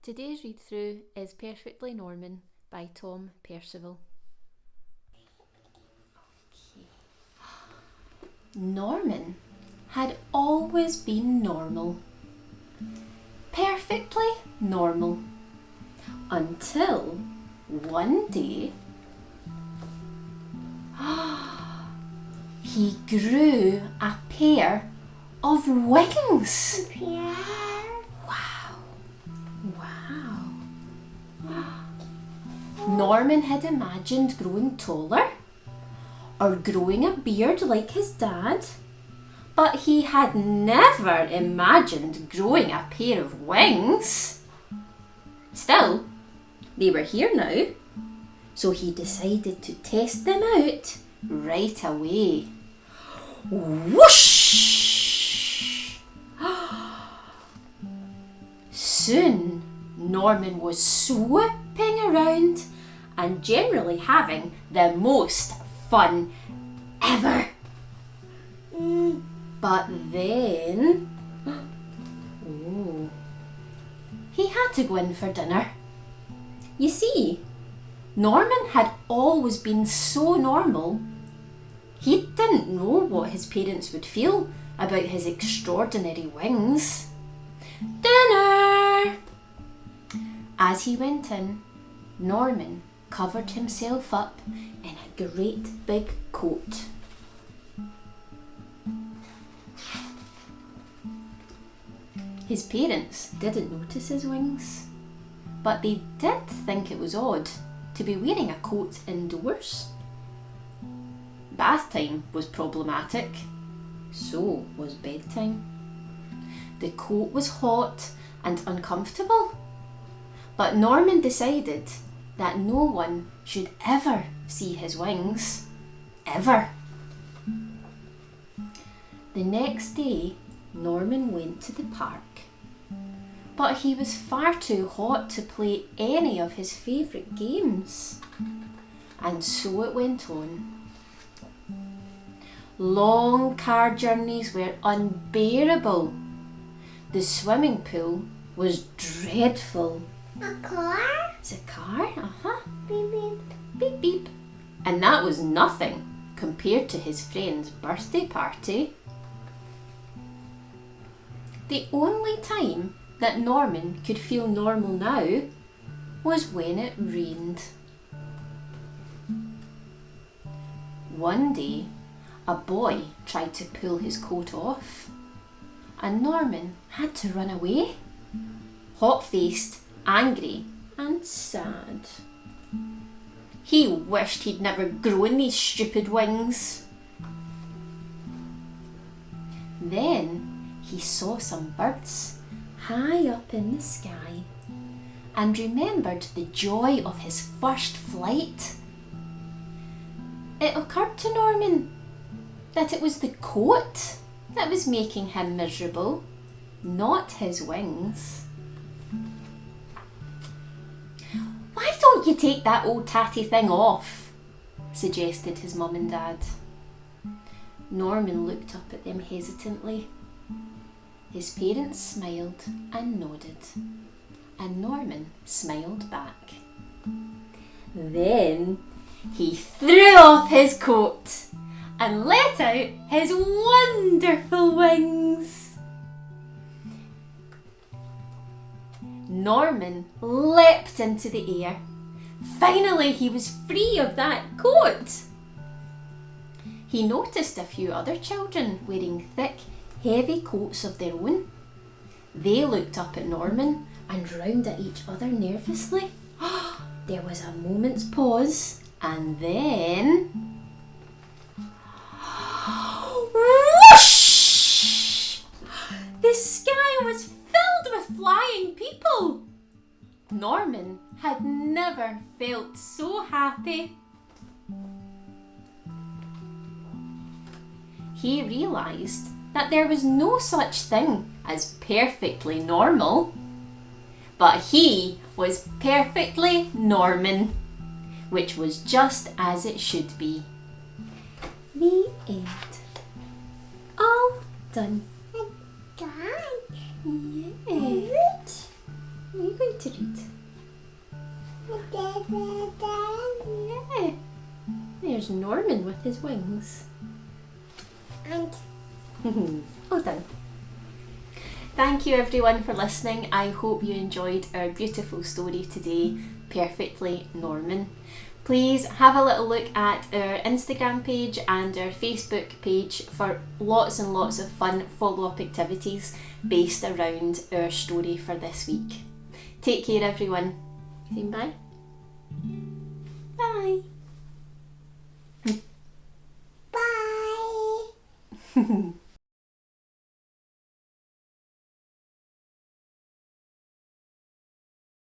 Today's read-through is Perfectly Norman by Tom Percival. Okay. Norman had always been normal. Perfectly normal. Until one day he grew a pair of wings. Wow. Norman had imagined growing taller or growing a beard like his dad, but he had never imagined growing a pair of wings. Still, they were here now, so he decided to test them out right away. Whoosh! Soon, Norman was swooping around and generally having the most fun ever. But then, he had to go in for dinner. You see, Norman had always been so normal. He didn't know what his parents would feel about his extraordinary wings. Dinner! As he went in, Norman covered himself up in a great big coat. His parents didn't notice his wings, but they did think it was odd to be wearing a coat indoors. Bath time was problematic, so was bedtime. The coat was hot and uncomfortable, but Norman decided that no one should ever see his wings, ever. The next day, Norman went to the park, but he was far too hot to play any of his favourite games. And so it went on. Long car journeys were unbearable. The swimming pool was dreadful. A car? It's a car? Beep beep. Beep beep. And that was nothing compared to his friend's birthday party. The only time that Norman could feel normal now was when it rained. One day, a boy tried to pull his coat off, and Norman had to run away, hot-faced, angry and sad. He wished he'd never grown these stupid wings. Then he saw some birds high up in the sky and remembered the joy of his first flight. It occurred to Norman that it was the coat that was making him miserable, not his wings. "Why don't you take that old tatty thing off?" suggested his mum and dad. Norman looked up at them hesitantly. His parents smiled and nodded, and Norman smiled back. Then he threw off his coat and let out his wonderful wings. Norman leapt into the air. Finally, he was free of that coat. He noticed a few other children wearing thick, heavy coats of their own. They looked up at Norman and round at each other nervously. There was a moment's pause, and then... whoosh! The sky was filled with flying people. Norman had never felt so happy. He realised that there was no such thing as perfectly normal, but he was perfectly Norman, which was just as it should be. The end. All done. Dad. Yeah. What are you going to read? Yeah. There's Norman with his wings. And Well done. Thank you everyone for listening. I hope you enjoyed our beautiful story today, Perfectly Norman. Please have a little look at our Instagram page and our Facebook page for lots and lots of fun follow-up activities based around our story for this week. Take care everyone. Say bye. Bye. bye.